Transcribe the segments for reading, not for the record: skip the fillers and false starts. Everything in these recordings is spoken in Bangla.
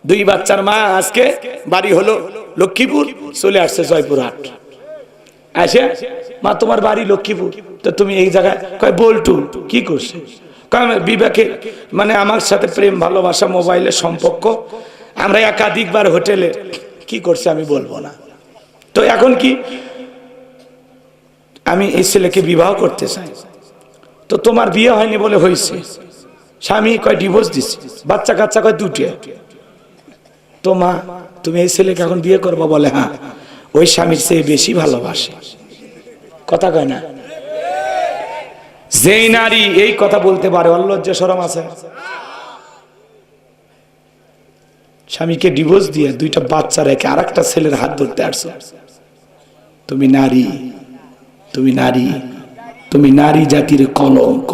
দুই বাচ্চার মা আজকে বাড়ি হলো লক্ষ্মীপুর, চলে আসছে জয়পুরহাট। আসে, মা তোমার বাড়ি লক্ষ্মীপুর, তো তুমি এই জায়গায়? কয় বল্টু। কি করছে? বিবেকে মানে আমার সাথে প্রেম ভালোবাসা মোবাইলের সম্পর্ক, আমরা একাধিকবার হোটেলে। কি করছে আমি বলবো না। তো এখন কি আমি এই ছেলেকে বিবাহ করতে চাই, তো তোমার বিয়ে হয়নি বলে হয়েছে। স্বামী কয় ডিভোর্স দিচ্ছে, বাচ্চা কাচ্চা কয় দুটো। তো মা তুমি এই ছেলেকে এখন বিয়ে করবো? বলে হ্যাঁ, ওই স্বামীর চেয়ে বেশি ভালোবাসে। কথা কয় না? যেই নারী এই কথা বলতে পারে, ওর লজ্জা শরম আছে? স্বামীকে ডিভোর্স দিয়ে দুইটা বাচ্চা রেখে আর একটা ছেলের হাত ধরতে আসছো। তুমি নারী, তুমি নারী, তুমি নারী জাতির কলঙ্ক।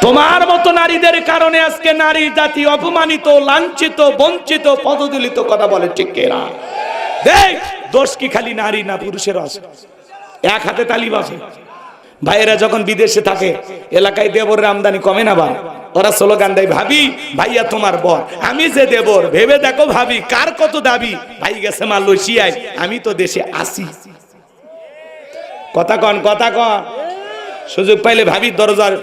তোমার মতো নারীদের কারণে আজকে নারী জাতি অপমানিত, লাঞ্ছিত, বঞ্চিত, পদদলিত। কথা বলে ঠিক কিনা? দেখ, দোষ কি খালি নারী না পুরুষের আছে? এক হাতে তালি বাজে। ভাইয়েরা যখন বিদেশে থাকে, এলাকায় দেবরের আমদানি কমে না ভাই? ওরা স্লোগান দেয়, ভাবি ভাইয়া তোমার বর, আমি যে দেবর, ভেবে দেখো ভাবি কার কত দাবি। ভাই গেছে মালয়েশিয়ায়, আমি তো দেশে আসি। কথা কন, কথা কন। সুযোগ পাইলে ভাবি দরজার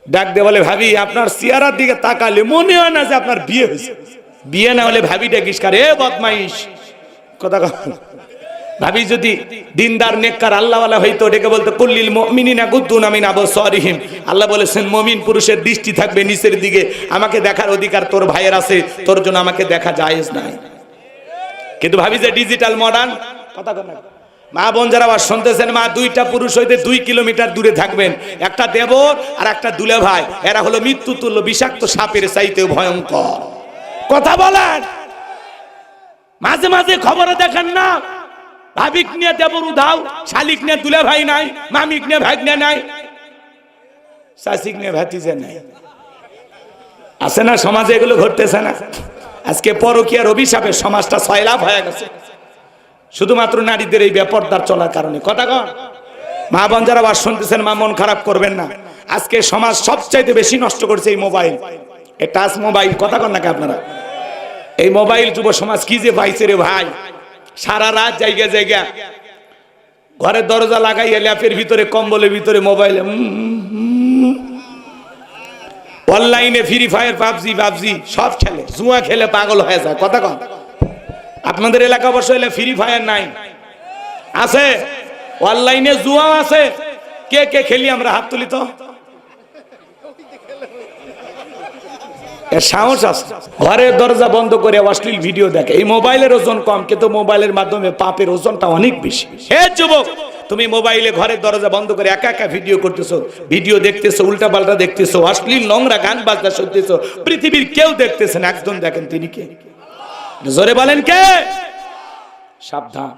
ডাক দিয়ে বলে, ভাবি আপনার চেহারার দিকে তাকালে মনে হয় না যে আপনার বিয়ে হয়েছে। বিয়ে না হলে ভাবি ডাকিস কার? এ বদমাইশ। কথা কন। ভাবি যদি দিনদার নেককার আল্লাহওয়ালা হইতো, ডেকে বলতো কুল্লিল মুমিনিনা গুদ্দুনা মিন আবসারিহিম। আল্লাহ বলেছেন মুমিন পুরুষের দৃষ্টি থাকবে নিচের দিকে। আমাকে দেখার অধিকার তোর ভাইয়ের আছে, তোর জন্য আমাকে দেখা জায়েজ নাই। কিন্তু ভাবি যে ডিজিটাল মডার্ন। কথা কন না। মা বোন যারা আবার শুনতেছেন, মা দুইটা পুরুষ হইতে 2 কিলোমিটার দূরে থাকবেন। একটা দেবর আর একটা দুলে ভাই, এরা হলো মৃত্যু তুল্য বিষাক্ত সাপের চাইতেও ভয়ঙ্কর। কথা বলেন। মাঝে মাঝে খবরে দেখেন না, ভাবিক নিয়ে দেবর উধাও, শালিক নিয়ে দুলে ভাই নাই, মামিক নিয়ে ভাগ্নে নাই, শাসিক নিয়ে ভাতিজা নাই। আছে না সমাজে? এগুলো ঘটতেছে না? আজকে পরকীয়ার অভিশাপে সমাজটা সয়লাভ হয়ে গেছে, শুধুমাত্র নারীদের এই বেপরদার চলার কারণে। কথা কন। মা বোন যারা আবার শুনতেছেন, মা মন খারাপ করবেন না। আজকে সমাজ সবচাইতে বেশি নষ্ট করছে এই মোবাইল, এই টাচ মোবাইল। কথা কন নাকি আপনারা? এই মোবাইল যুব সমাজ কি যে পাইছে রে ভাই। সারা রাত জায়গা জায়গা ঘরের দরজা লাগাইয়া ল্যাপের ভিতরে, কম্বলের ভিতরে মোবাইলে অনলাইনে ফ্রি ফায়ার, পাবজি পাবজি সব খেলে, জুয়া খেলে পাগল হয়ে যায়। কথা কন। আপনাদের এলাকা অবশ্য এলে ফ্রি ফায়ার নাই, আছে অনলাইনে জুয়া আছে। কে কে খেলি আমরা? হাত তুলি তো। সাহস আছে। ঘরের দরজা বন্ধ করে অশ্লীল ভিডিও দেখে। এই মোবাইলের ওজন কম, কিন্তু মোবাইলের মাধ্যমে পাপের ওজনটা অনেক বেশি। হে যুবক, তুমি মোবাইলে ঘরের দরজা বন্ধ করে একা একা ভিডিও করতেছো, ভিডিও দেখতেছো, উল্টা পাল্টা দেখতেছো, অশ্লীল নোংরা গান বাজনা শুনতেছো। পৃথিবীর কেউ দেখতেছে না, একজন দেখেন, তিনি কে? জোরে বলেন কে? সাবধান,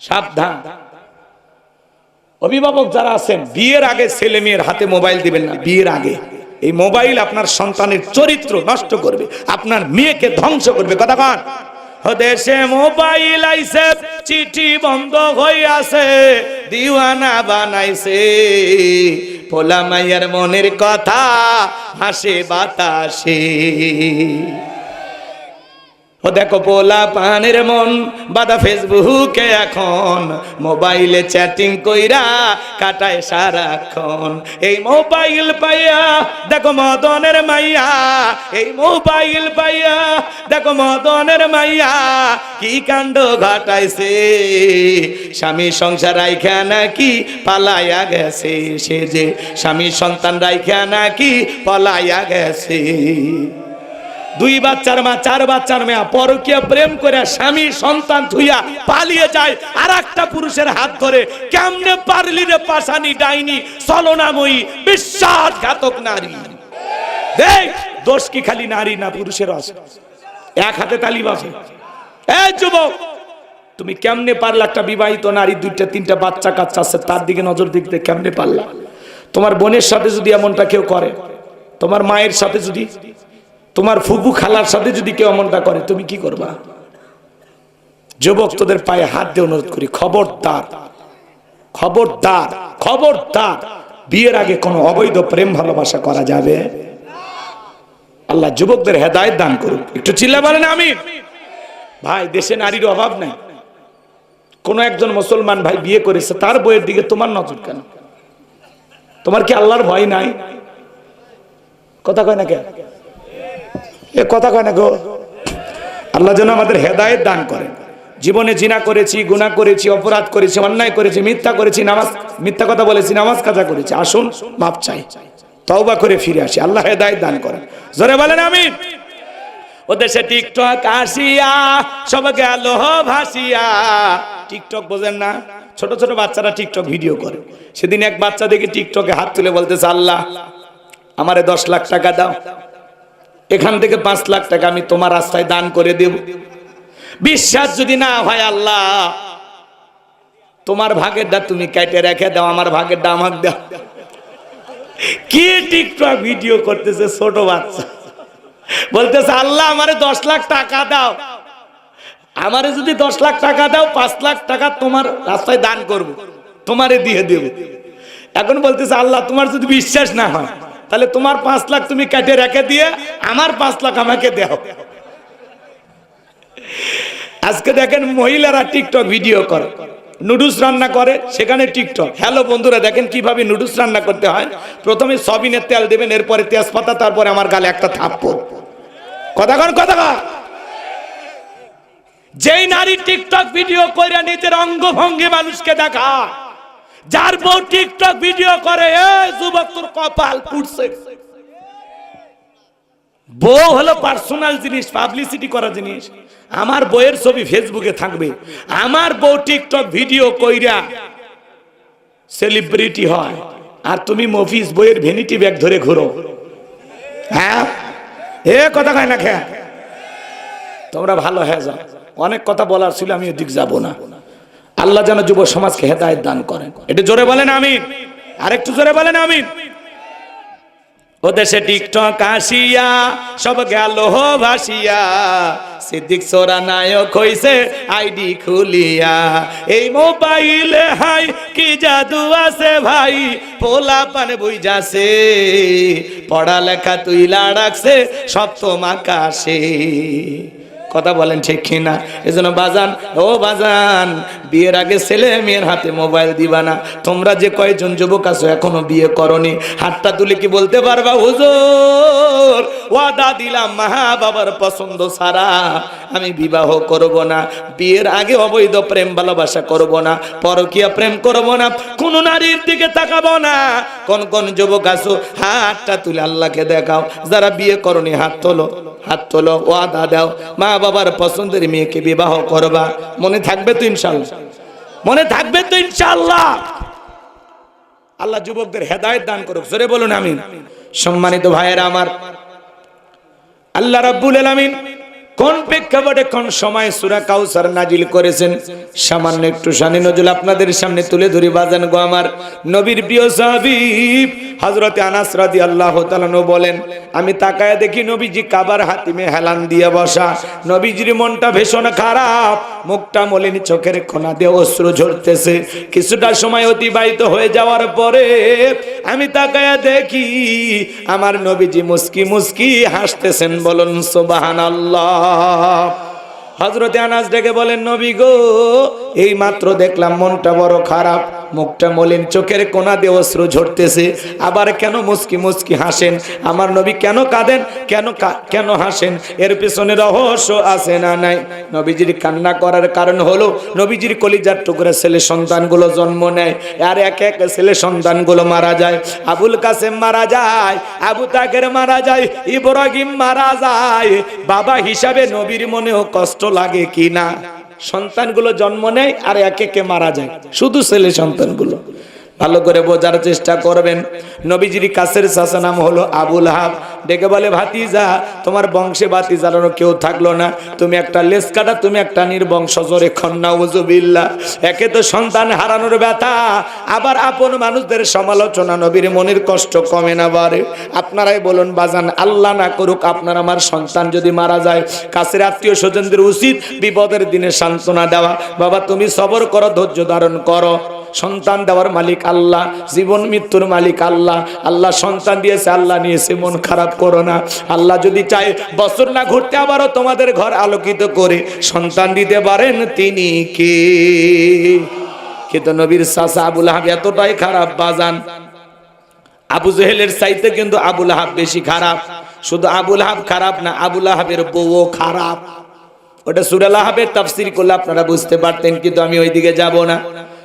সাবধান। অভিভাবক যারা আছেন, বিয়ের আগে ছেলে মেয়ের হাতে মোবাইল দিবেন না। বিয়ের আগে এই মোবাইল আপনার সন্তানের চরিত্র নষ্ট করবে, আপনার মেয়েকে ধ্বংস করবে। কথা কন। দেশে মোবাইল আইছে, চিঠি বন্ধ হইয়াছে, দিওয়ানা বানাইছে, পোলা মাইয়ার মনের কথা হাসে বাতাসে। ও দেখো পোলা পানের মন বাদা ফেসবুকে, এখন মোবাইলে চ্যাটিং কইরা কাটায় সারাক্ষণ। এই মোবাইল পাইয়া দেখো মদনের মাইয়া, এই মোবাইল পাইয়া দেখো মদনের মাইয়া কি কাণ্ড ঘটাইছে। স্বামী সংসার রাইখা নাকি পালাইয়া গেছে, সে যে স্বামী সন্তান রাইখা নাকি পালাইয়া গেছে। 2 বাচ্চার মা, 4 বাচ্চার মেয়া পরকীয়া প্রেম করে স্বামী সন্তান থুইয়া পালিয়ে যায় আর একটা পুরুষের হাত ধরে। কেমনে পারলি রে পাশানি ডাইনি ছলনাময়ী বিশ্বাসঘাতক নারী। দেখ, দোষ কি খালি নারী না পুরুষের আছে? এক হাতে তালি বাজে। এই যুবক, তুমি কেমনে পারলা একটা বিবাহিত নারী 2টা 3টা বাচ্চা কাচ্চা আছে, তার দিকে নজর দিতে কেমনে পারলা? তোমার বোনের সাথে যদি এমনটা কেউ করে, তোমার মায়ের সাথে যদি, তোমার ফুফু খালার সাথে যদি কেউ এমনটা করে, তুমি কি করবা? যুবক, তোদের পায়ে হাত দিয়ে অনুরোধ করি, খবরদার, খবরদার, খবরদার। বিয়ের আগে কোনো অবৈধ প্রেম ভালোবাসা করা যাবে আল্লাহ যুবকদের হেদায়েত দান করুক। একটু চিল্লা বলেন আমিন। ভাই দেশে নারীর অভাব নাই। কোন একজন মুসলমান ভাই বিয়ে করেছে, তার বইয়ের দিকে তোমার নজর কেন? তোমার কি আল্লাহর ভয় নাই? কথা কয় না কে? এ কথা কয় না গো। আল্লাহ যেন আমাদের হেদায়েত দান করেন। জীবনে জিনা করেছি, গুনাহ করেছি, অপরাধ করেছি, অন্যায় করেছি, মিথ্যা করেছি, মিথ্যা কথা বলেছি, নামাজ কাজা করেছি। আসুন মাপ চাই, তওবা করে ফিরে আসি। আল্লাহ হেদায়েত দান করেন। জোরে বলেন আমিন। ও দেশে টিকটক আসিয়া সব গেল ভাসিয়া। টিকটক বোঝেন না? ছোট ছোট বাচ্চারা টিকটক ভিডিও করে। সেদিন এক বাচ্চা দেখে টিকটকে হাত তুলে বলতেছে, আল্লাহ আমারে 10 লাখ টাকা দাও, এখান থেকে 5 লাখ টাকা আমি তোমার রাস্তায় দান করে দেব। বিশ্বাস যদি না হয়, আল্লাহ তোমার ভাগেরটা তুমি কেটে রেখে দাও, আমার ভাগেরটা আমাকে দাও। কি টিকটক ভিডিও করতেছে ছোট বাচ্চা, বলতেছে আল্লাহ আমারে 10 লাখ টাকা দাও, আমারে যদি 10 লাখ টাকা দাও 5 লাখ টাকা তোমার রাস্তায় দান করব, তোমারে দিয়ে দেব। এখন বলতেছে আল্লাহ তোমার যদি বিশ্বাস না হয় তাহলে তোমার 5 লাখ তুমি কেটে রেখে দিয়ে আমার 5 লাখ আমাকে দাও। আজকে দেখেন মহিলারা টিকটক ভিডিও করে, নুডলস রান্না করে, সেখানে টিকটক। হ্যালো বন্ধুরা, দেখেন কিভাবে নুডলস রান্না করতে হয়। প্রথমে সয়াবিনের তেল দেবেন, এরপরে তেজপাতা, তারপরে আমার গালে একটা থাপ্পড়। কথা কন, কথা কন। যেই নারী টিকটক ভিডিও করে নিজের অঙ্গভঙ্গি মানুষকে দেখায়, যার বউ টিকটক ভিডিও করে, এই যুবক তোর কপাল পুড়ছে। বউ হলো পার্সোনাল জিনিস, পাবলিসিটি করা জিনিস। আমার বউয়ের ছবি ফেসবুকে থাকবে, আমার বউ টিকটক ভিডিও কইরা সেলিব্রিটি হয়, আর তুমি মফিজ বইয়ের ভ্যানিটি ব্যাগ ধরে ঘুরো। হ্যাঁ, এ কথা কয় না খেয়া। তোমরা ভালো হয়ে যাও। অনেক কথা বলার ছিল, আমি ওদিক যাব না। আল্লাহ যেন যুব সমাজকে হেদায়েত দান করেন। একটু জোরে বলেন আমিন। আর একটু জোরে বলেন আমিন। ও দেশে টিকটক আসিয়া সব গেল ভাসিয়া, সিদ্দিক সোরা নায়ক হইছে আইডি খুলিয়া। এই মোবাইলে হাই কি জাদু আছে ভাই, পোলা পান বুঝাছে, পড়ালেখা তুইলা রাখছে সপ্তম আকাশে। কথা বলেন ঠিক কিনা? এজন্য বাজান, ও বাজান, বিয়ের আগে ছেলে মেয়ের হাতে মোবাইল দিবা না। তোমরা যে কয়জন যুবক আছো এখনো বিয়ে করনি, হাতটা তুলে কি বলতে পারবা, হুজুর ওয়াদা দিলাম মা বাবার পছন্দ ছাড়া আমি বিবাহ করব না, বিয়ের আগে অবৈধ প্রেম ভালোবাসা করব না, পরকীয়া প্রেম করব না, কোন নারীর দিকে তাকাবো না। কোন কোন যুবক আছো হাতটা তুলে আল্লাহকে দেখাও। যারা বিয়ে করনি হাত তোলো, হাত তোলো, ওয়াদা দাও মা বাবার পছন্দের মেয়েকে বিবাহ করবা। মনে থাকবে তো ইনশাআল্লাহ? মনে থাকবে তো ইনশাআল্লাহ? আল্লাহ যুবকদের হেদায়েত দান করুক। জোরে বলুন আমিন। সম্মানিত ভাইয়েরা আমার, আল্লাহ রাব্বুল আলামিন কোন প্রেক্ষাপটে কোন সময় সূরা কাউসার নাজিল করেছেন, সামান্য একটু শানে নজুল আপনাদের সামনে তুলে ধরি। বাজান গো আমার, নবীর প্রিয় সাহাবী হযরতে আনাস রাদিয়াল্লাহু তাআলা বলেন, আমি তাকায় দেখি নবীজি কাবার হাতিমে হেলান দিয়ে বসা। নবীজির মনটা ভীষণ খারাপ, মুখটা মলিন, চোখের কোণা দিয়ে অশ্রু ঝরতেছে। কিছুটা সময় অতিবাহিত হয়ে যাওয়ার পরে আমি তাকায় দেখি আমার নবীজি মুস্কি মুস্কি হাসতেছেন। বলুন সুবহানাল্লাহ। হযরতে আনাস ডেকে বলেন, নবী গো, এই মাত্র দেখলাম মনটা বড় খারাপ, মুখটা মলিন, চোখের কোণা দিয়ে অশ্রু ঝরতেছে, আবার কেন মুস্কি মুস্কি হাসেন? আমার নবী কেন কাঁদেন, কেন হাসেন? এর পিছনে রহস্য আছে না নাই? নবীজির কান্না করার কারণ হলো নবীজির কলিজার টুকরা ছেলে সন্তানগুলো জন্ম নেয়, আর এক এক ছেলে সন্তানগুলো মারা যায়। আবুল কাসেম মারা যায়, আবু তাকের মারা যায়, ইব্রাহিম মারা যায়। বাবা হিসাবে নবীর মনেও কষ্ট লাগে কি না? সন্তানগুলো জন্ম নেয় আর এক একে মারা যায়, শুধু ছেলে সন্তানগুলো। ভালো করে বোঝার চেষ্টা করবেন। নবীজির কাছের চাচা নাম হলো আবুল হাব। ডেকে বলে, ভাতিজা, তোমার বংশে ভাতিজার কেউ থাকলো না, তুমি একটা লেজ কাটা, তুমি একটা নির্বংশ। জোরে নাউজুবিল্লাহ। একে তো সন্তান হারানোর ব্যথা, আবার আপন মানুষদের সমালোচনা, নবীর মনের কষ্ট কমে না বাড়ে? আপনারাই বলুন বাজান, আল্লাহ না করুক আপনার আমার সন্তান যদি মারা যায়, কাছের আত্মীয় স্বজনদের উচিত বিপদের দিনে সান্ত্বনা দেওয়া। বাবা তুমি সবর করো, ধৈর্য ধারণ করো। সন্তান দেওয়ার মালিক আল্লাহ, জীবন মৃত্যুর মালিক আল্লাহ। আল্লাহ সন্তান দিয়েছে, আল্লাহ নিয়েছে, মন খারাপ করো না। আল্লাহ যদি চায় বছর না ঘুরতে আবারও তোমাদের ঘর আলোকিত করে সন্তান দিতে পারেন, তিনি কে? কিন্তু নবীর চাচা আবু লাহাব এতটাই খারাপ বাজান, আবু জেহেলের চাইতে কিন্তু আবু লাহাব বেশি খারাপ। শুধু আবু লাহাব খারাপ না, আবু লাহাবের বউও খারাপ। ওটা সূরা লাহাবের তাফসীর করলে আপনারা বুঝতে পারতেন, কিন্তু আমি ওইদিকে যাব না।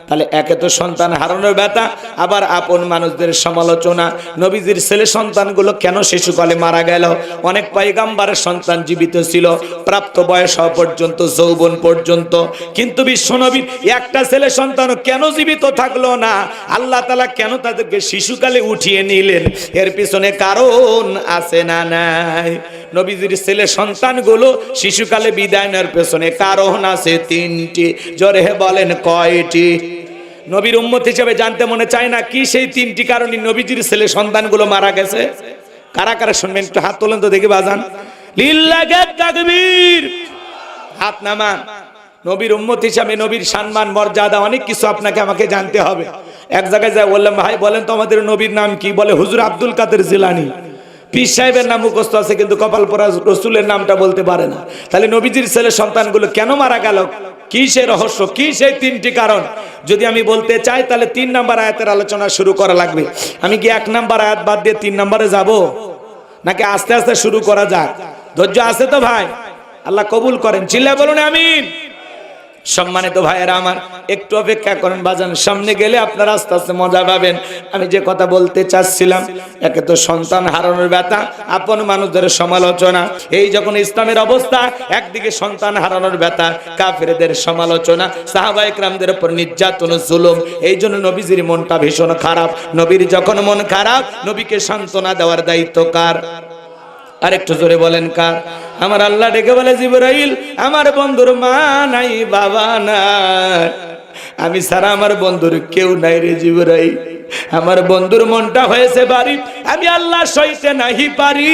তাহলে একে তো সন্তান হারানোর ব্যথা, আবার আপন মানুষদের সমালোচনা। নবীজির ছেলে সন্তানগুলো কেন শিশুকালে মারা গেল? অনেক পয়গাম্বরের সন্তান জীবিত ছিল প্রাপ্ত বয়স হওয়া পর্যন্ত, যৌবন পর্যন্ত, কিন্তু বিশ্বনবীর একটা ছেলে সন্তানও কেন জীবিত থাকলো না? আল্লাহ তাআলা কেন তাদেরকে শিশুকালে উঠিয়ে নিলেন? এর পিছনে কারণ আছে না নাই? নবীজির ছেলে সন্তানগুলো শিশুকালে বিদায় নেওয়ার পেছনে কারণ আছে তিনটি। জোরে বলেন কয়টি? নবীর উম্মত হিসেবে জানতে মনে চায় না কি সেই তিনটি কারণে নবীজির ছেলে সন্তানগুলো মারা গেছে? কারা কারা শুনবেন একটু হাত তোলেন তো দেখি বাজান। লিল্লাহি তাকবীর, হাত নামান। নবীর উম্মত হিসেবে নবীর সম্মান মর্যাদা অনেক কিছু আপনাকে আমাকে জানতে হবে। এক জায়গায় যায় বললাম, ভাই বলেন তো আমাদের নবীর নাম কি? বলে হুজুর আব্দুল কাদের জিলানী। পীর সাহেবের নাম মুখস্থ আছে কিন্তু কপাল পরা রসুলের নামটা বলতে পারে না। তাহলে নবীজির ছেলে সন্তানগুলো কেন মারা গেল? কি সে রহস্য, কি সেই তিনটি কারণ? যদি আমি বলতে চাই তাহলে 3 নাম্বার আয়াতের আলোচনা শুরু করা লাগবে। আমি কি 1 নাম্বার আয়াত বাদ দিয়ে 3 নাম্বারে যাব, নাকি আস্তে আস্তে শুরু করা যাক? ধৈর্য আছে তো ভাই? আল্লাহ কবুল করেন, চিল্লায় বলুন আমিন। সম্মানিত ভাইয়েরা আমার, একটু অপেক্ষা করেন বাজান, সামনে গেলে আপনারা আস্তে আস্তে মজা পাবেন। আমি যে কথা বলতে চাচ্ছিলাম, একে তো সন্তান হারানোর ব্যথা, আপন মানুষদের সমালোচনা। এই যখন ইসলামের অবস্থা, একদিকে সন্তান হারানোর ব্যথা, কাফেরদের সমালোচনা, সাহাবায়ে কেরামদের উপর নির্যাতন জুলুম। এই জন্য নবীজির মনটা ভীষণ খারাপ। নবীর যখন মন খারাপ, নবীকে সান্ত্বনা দেওয়ার দায়িত্ব কার? আরেকটু জোরে বলেন কার? আমার আল্লাহ ডেকে বলে, জিবরাইল, আমার বন্ধুর মা নাই, বাবা নাই, আমি ছাড়া আমার বন্ধুর কেউ নাই রে জিবরাইল। আমার বন্ধুর মনটা হয়েছে বাড়ি, আমি আল্লাহ সইতে নাহি পারি।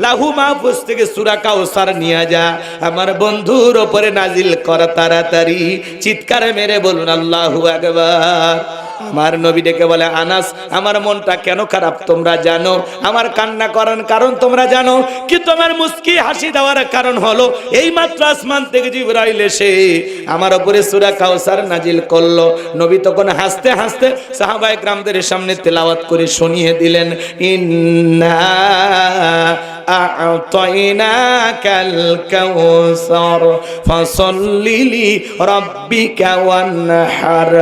লাহু মাহফুজ থেকে সূরা কাউসার নিয়ে যা, আমার বন্ধুর উপরে নাজিল কর তাড়াতাড়ি। চিৎকার মেরে বলুন আল্লাহু আকবার। আমার নবী ডেকে বলে, আনাস, আমার মনটা কেন খারাপ তোমরা জানো, আমার কান্না করার কারণ তোমরা জানো, কি তোমার মুস্কি হাসি দেওয়ার কারণ হলো এই মাত্র আসমান থেকে জিবরাইল এসে আমার উপরে সূরা কাউসার নাজিল করলো। নবী তখন হাসতে হাসতে সাহাবায়ে কেরামদের সামনে তেলাওয়াত করে শুনিয়ে দিলেন, ইন্না আ'তাইনাকাল কাউসার ফাসাল্লি লিরাব্বিকা ওয়ানহার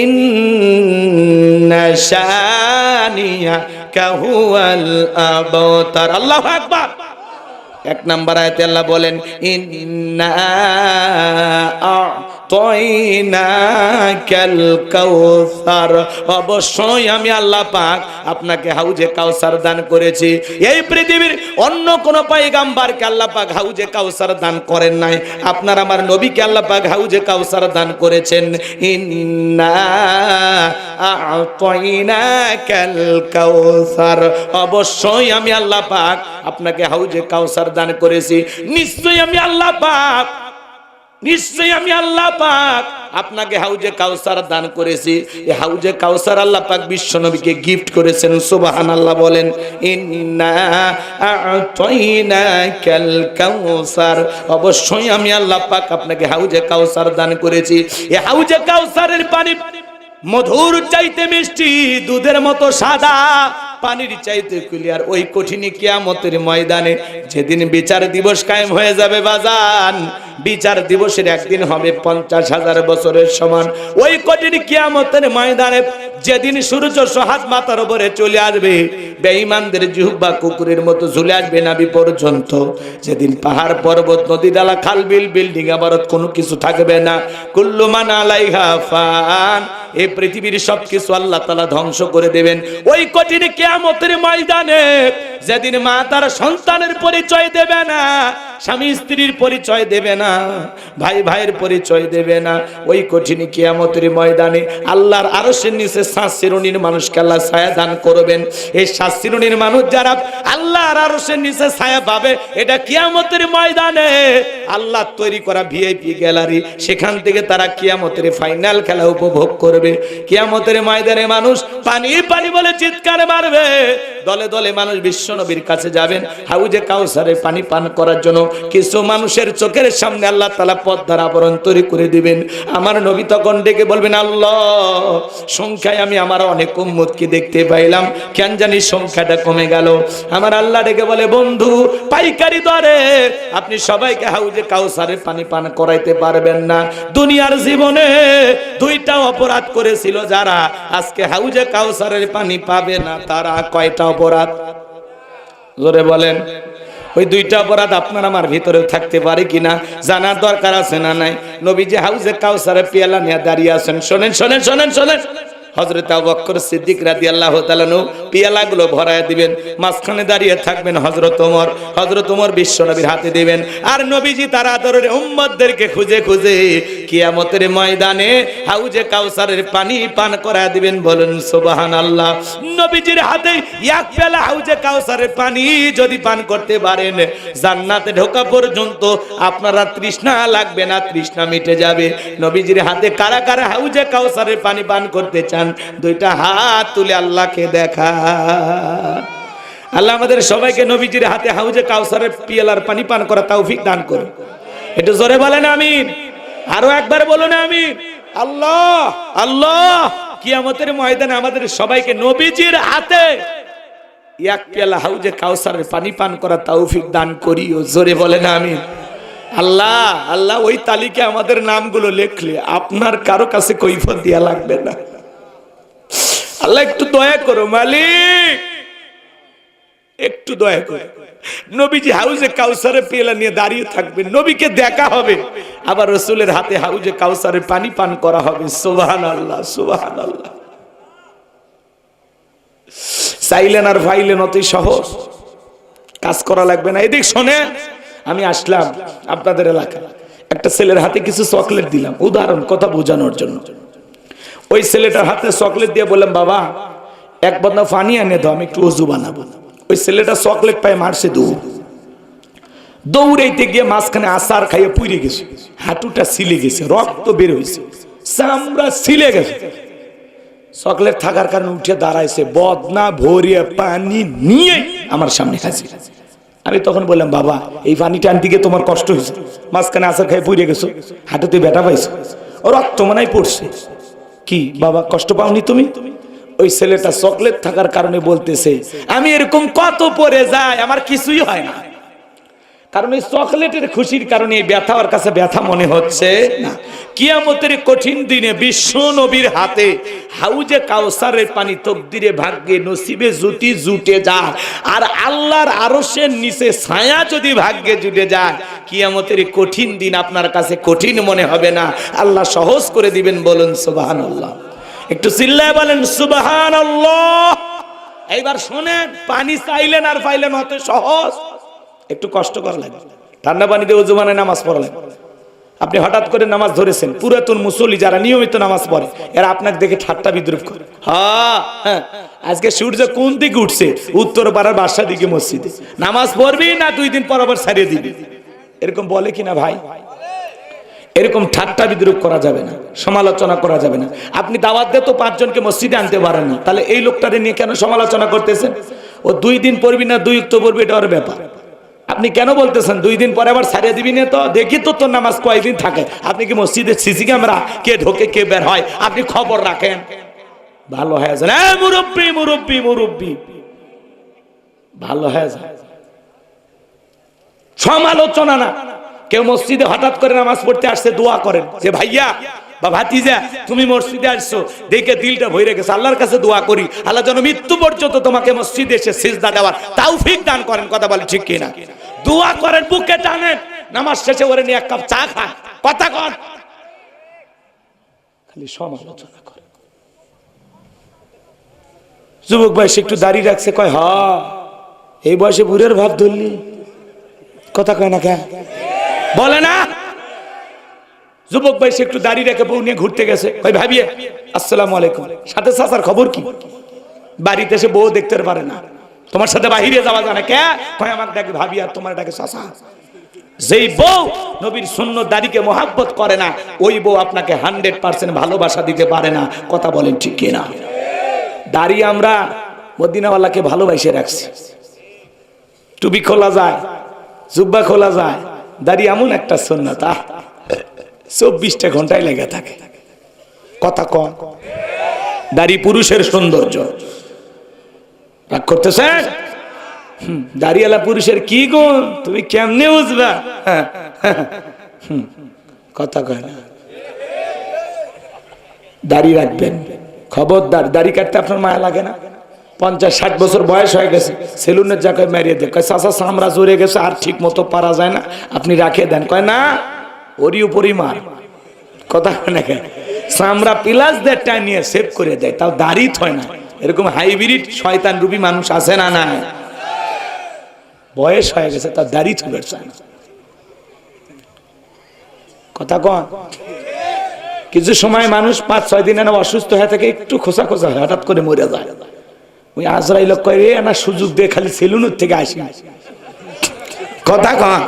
ইন্না শানিয়াকা হুয়াল আবতার। আল্লাহু আকবার। 1 নাম্বার আয়াতে আল্লাহ বলেন, ইন্না আ'তাইনাকাল কাউসার, অবশ্যই আমি আল্লাহ পাক আপনাকে হাউজে কাউসার দান করেছি। এই পৃথিবীর অন্য কোন পয়গাম্বরকে আল্লাহ পাক হাউজে কাউসার দান করেন নাই, আপনার আমার নবীকে আল্লাহ পাক হাউজে কাউসার দান করেছেন। ইন্না আ'তাইনাকাল কাউসার, অবশ্যই আমি আল্লাহ পাক আপনাকে হাউজে কাউসার দান করেছি। নিশ্চয়ই আমি আল্লাহ পাক, নিশ্চয়ই আমি আল্লাহ পাক আপনাকে হাউজে কাউসার দান করেছি। এই হাউজে কাউসার আল্লাহ পাক বিশ্ব নবীকে গিফট করেছেন। সুবহানাল্লাহ বলেন, ইন্না আ'তাইনাকাল কাউসার, অবশ্যই আমি আল্লাহ পাক আপনাকে হাউজে কাউসার দান করেছি। এই হাউজে কাউসারের পানি মধুর চাইতে মিষ্টি, দুধের মতো সাদা, পানির চাইতে ক্লিয়ার। ওই কঠিন কিয়ামতের ময়দানে যেদিন বিচার দিবস কায়েম হয়ে যাবে বাজান, বিচার দিবসের একদিন হবে 50,000 বছরের সমান। ওই কঠিন কিয়ামতের ময়দানে যেদিন সূর্য সহাত মাথার উপরে চলে আসবে, বেঈমানদের জিহ্বা কুকুরের মতো ঝুলে আসবে নাভি পর্যন্ত। যেদিন পাহাড় পর্বত নদী ডালা খাল বিল বিল্ডিং ইমারত কোনো কিছু থাকবে না। কুল্লু মান আলাইহা ফান, এই পৃথিবীর সবকিছু আল্লাহ তাআলা ধ্বংস করে দেবেন। ওই কঠিন কিয়ামতের ময়দানে যেদিন মা তার সন্তানের পরিচয় দেবে না, স্বামী স্ত্রীর পরিচয় দেবে না, ভাই ভাইয়ের পরিচয় দেবে না, ওই কঠিন কিয়ামতের ময়দানে আল্লাহর আরশের নিচে 7 শ্রেণীর মানুষকে আল্লাহ ছায়া দান করবেন। এই 7 শ্রেণীর মানুষ যারা আল্লাহর আরশের নিচে ছায়া পাবে, এটা কিয়ামতের ময়দানে আল্লাহ তৈরি করা ভিআইপি গ্যালারি, সেখান থেকে তারা কিয়ামতের ফাইনাল খেলা উপভোগ করবে। কিয়ামতের ময়দানে মানুষ পানি পানি বলে চিৎকার মারবে, দলে দলে মানুষ বিশ্ব নবীর কাছে যাবেন হাউজে কাউসারে পানি পান করার জন্য। কিছু মানুষের চোখের সামনে আল্লাহ তাআলা পর্দার আবরণ তৈরি করে দিবেন। আমার নবী তখন ডেকে বলবেন, আল্লাহ, সংখ্যায় আমি আমার অনেক উম্মতকে দেখতে পাইলাম, কেন জানি সংখ্যাটা কমে গেল। আমার আল্লাহ ডেকে বলে, বন্ধু, পাইকারি দরে আপনি সবাইকে হাউজে কাউসারে পানি পান করাইতে পারবেন না। দুনিয়ার জীবনে 2টা অপরাধ করেছিল যারা, আজকে হাউজে কাউসারের পানি পাবে না তারা কয়টা অপরাধ? জোরে বলেন। ওই 2টা অপরাধ আপনার আমার ভিতরেও থাকতে পারে কিনা জানার দরকার আছে না নাই? নবীজি হাউজে কাউসারে পেয়ালা নিয়ে দাঁড়িয়ে আছেন। শোনেন শোনেন শোনেন শোনেন। হযরত আবু বকর সিদ্দিক রাদিয়াল্লাহু তাআলা নু পেয়ালাগুলো ভরায় দিবেন, মাঝখানে দাঁড়িয়ে থাকবেন হযরত ওমর। হযরত ওমর বিশ্ব নবীর হাতে দিবেন, আর নবীজি তার আদরের উম্মতদেরকে খুঁজে খুঁজে কিয়ামতের ময়দানে হাউজে কাউসারের পানি পান করায় দিবেন। বলুন সুবহানাল্লাহ। নবীজির হাতে এক পেয়ালা হাউজে কাউসারের পানি যদি পান করতে পারেন, জান্নাতে ঢোকা পর্যন্ত আপনারা তৃষ্ণা লাগবে না, তৃষ্ণা মিটে যাবে। নবীজির হাতে কারা কারা হাউজে কাউসারের পানি পান করতে চান? 2টা হাত তুলে আল্লাহকে দেখা। আল্লাহ আমাদের সবাইকে নবীজির হাতে হাউজে কাউসারের পিয়ালার পানি পান করা তৌফিক দান করুন। একটু জোরে বলেন আমিন। আরো একবার বলুন আমিন। আল্লাহ আল্লাহ, কিয়ামতের ময়দানে আমাদের সবাইকে নবীজির হাতে এক পেয়ালা হাউজে কাউসারের পানি পান করা তৌফিক দান করিও। জোরে বলেন আমিন। আল্লাহ আল্লাহ, ওই তালিকায় আমাদের নামগুলো লিখলে আপনার কারো কাছে কৈফিয়ত দেয়া লাগবে না। আল্লাহ একটু দয়া করো মালিক, একটু দয়া করো। নবীজি হাউজে কাউসারে পেয়ালা নিয়ে দাঁড়িয়ে থাকবেন, নবীকে দেখা হবে, আবার রাসূলের হাতে হাউজে কাউসারের পানি পান করা হবে। সুবহানাল্লাহ সুবহানাল্লাহ। চাইলেন আর ফাইলেন, অতি সহজ, কাজ করা লাগবে না। এদিক শোনেন, আমি আসলাম আপনাদের এলাকায়, একটা ছেলের হাতে কিছু চকলেট দিলাম, উদাহরণ কথা বোঝানোর জন্য। ওই ছেলেটার হাতে চকলেট দিয়ে বললাম, বাবা এক বদনা পানি এনে দাও, আমি একটু ওযু বানাবো। ওই ছেলেটা চকলেট পায় মারছে দৌড়, দৌড়াইতে গিয়ে মাঝখানে আচার খাইয়ে পুড়ে গেছে, হাঁটুটা ছিলে গেছে, রক্ত বের হয়েছে, চামড়া ছিলে গেছে। চকলেট থাকার কারণে উঠে দাঁড়াইছে, বদনা ভরিয়ে পানি নিয়ে আমার সামনে খাইছে। আমি তখন বললাম, বাবা এই পানিটা আনতে গিয়ে তোমার কষ্ট হয়েছে, মাঝখানে আচার খাইয়ে পুড়ে গেছো, হাঁটুতে ব্যথা পাইছো, রক্ত মনে পড়ছে, কি বাবা কষ্ট পাওনি তুমি? ওই ছেলেটা চকলেট থাকার কারণে বলতেছে, আমি এরকম কত পরে যাই, আমার কিছুই হয় না। কারণ এই চকলেটের খুশির কারণে এই ব্যথা ওর কাছে ব্যথা মনে হচ্ছে না। কিয়ামতের কঠিন দিনে বিশ্ব নবীর হাতে হাউজে কাউসারের পানি তকদিরে ভাগ্যে নসিবে জুটি জুটে যায়, আর আল্লাহর আরশের নিচে ছায়া যদি ভাগ্যে জুটে যায়, কিয়ামতের কঠিন দিন আপনার কাছে কঠিন মনে হবে না, আল্লাহ সহজ করে দিবেন। বলুন সুবহানাল্লাহ। একটু চিল্লায় বলেন সুবহানাল্লাহ। এইবার শোনেন, পানি চাইলেন আর পাইলেন অত সহজ, একটু কষ্ট করা লাগে। ঠান্ডা পানি দিয়ে ওযু বানায় নামাজ পড়া লাগে। আপনি হঠাৎ করে নামাজ ধরেছেন, পুরাতন মুসল্লি যারা নিয়মিত নামাজ পড়ে এরা আপনাকে দেখে ঠাট্টা বিদ্রুপ করে, হ্যাঁ আজকে সূর্য কোন দিকে উঠছে, উত্তর পাড়ার বাসার দিকে মসজিদে, নামাজ পড়বি না 2 দিন পর আবার ছাড়িয়ে দিবি, এরকম বলে কিনা ভাই? এরকম ঠাট্টা বিদ্রুপ করা যাবে না, সমালোচনা করা যাবে না। আপনি দাওয়াত দিয়ে তো 5 জনকে মসজিদে আনতে পারেন না, তাহলে এই লোকটারে নিয়ে কেন সমালোচনা করতেছেন? ও 2 দিন পড়বি না 2 উক্ত পড়বি, এটা ওর ব্যাপার। আপনি কেন বলতেছেন 2 দিন পরে আবার ছাড়িয়ে দিবি না? তো দেখি তো তোর নামাজ কয়দিন থাকে। আপনি কি মসজিদে সিসি ক্যামেরা কে ঢোকে কে বের হয় আপনি খবর রাখেন? ভালো হয়ে যায় মুরব্বি মুরব্বি মুরব্বি, ভালো হয়ে যায়। সমালোচনা না। কেউ মসজিদে হঠাৎ করে নামাজ পড়তে আসছে, দোয়া করেন যে ভাইয়া বা ভাতিজা তুমি মসজিদে আসছো, দেখে দিলটা ভরে গেছে, আল্লাহর কাছে দোয়া করি আল্লাহ যেন মৃত্যু পর্যন্ত তোমাকে মসজিদে এসে সিজদা দেওয়ার তৌফিক দান করেন। কথা বলে ঠিক কিনা? দোয়া করেন, বুকে টানেন, নামাজ শেষে ওরে নিয়ে 1 কাপ চা খান, কথা কন, খালি সমালোচনা করে। যুবক ভাই একটু দাড়ি রাখছে, কয় হ্যাঁ এই বয়সে বুড়ের ভাব ধরলি, কথা কয় না কেন বলে না? যুবক ভাই সে একটু দাড়ি রেখে বউ নিয়ে ঘুরতে গেছে, ওই ভাবিয়ে আসসালামু আলাইকুম, সাথে চাচার খবর কি? বাড়িতে এসে বউ দেখতে পারে না, তোমার সাথে বাহিরে যাওয়া যায় না কে? কয় আমাকে ডাকে ভাবি আর তোমার ডাকে চাচা। যেই বউ নবীর সুন্নত দাড়িকে মহাব্বত করে না, ওই বউ আপনাকে 100% ভালোবাসা দিতে পারে না। কথা বলেন ঠিক কিনা? দাড়ি আমরা মদিনাওয়ালাকে ভালোবাসে রাখছি। টুপি খোলা যায়, জুব্বা খোলা যায়, দাড়ি এমন একটা সুন্নাত 24টা ঘন্টায় লেগে থাকে। কথা কন, দাড়ি পুরুষের সৌন্দর্য। রাগ করতেছেন? দাড়িওয়ালা পুরুষের কি গুণ তুমি কেমনে বুঝবা? কথা কয় না। দাড়ি রাখবেন, খবরদার। দাড়ি কাটতে আপনার মায়া লাগে না? 50-60 বছর বয়স হয়ে গেছে, সেলুনের জায়গায় মেরিয়ে দেয়, কয় চাচা চামড়া জড়ে গেছে আর ঠিক মতো পারা যায় না, আপনি রাখে দেন। কয় না, ওরই উপরই মার। কথা না কেন? চামড়া পিলাস দিয়ে টানিয়ে সেভ করে দেয়, তাও দাড়ি হয় না। এরকম হাইব্রিড শয়তান রূপী মানুষ আছে না? না, বয়স হয়ে গেছে তার দাড়ি থুবে চায় না। কথা কন। কিছু সময় মানুষ 5-6 দিন অসুস্থ হয়ে থাকে, একটু খোসা খোসা হয়, হঠাৎ করে মরে যায়। ওই আজরাইল কয় রে না সুযোগ দিয়ে খালি সেলুনের থেকে আসি। কথা কন।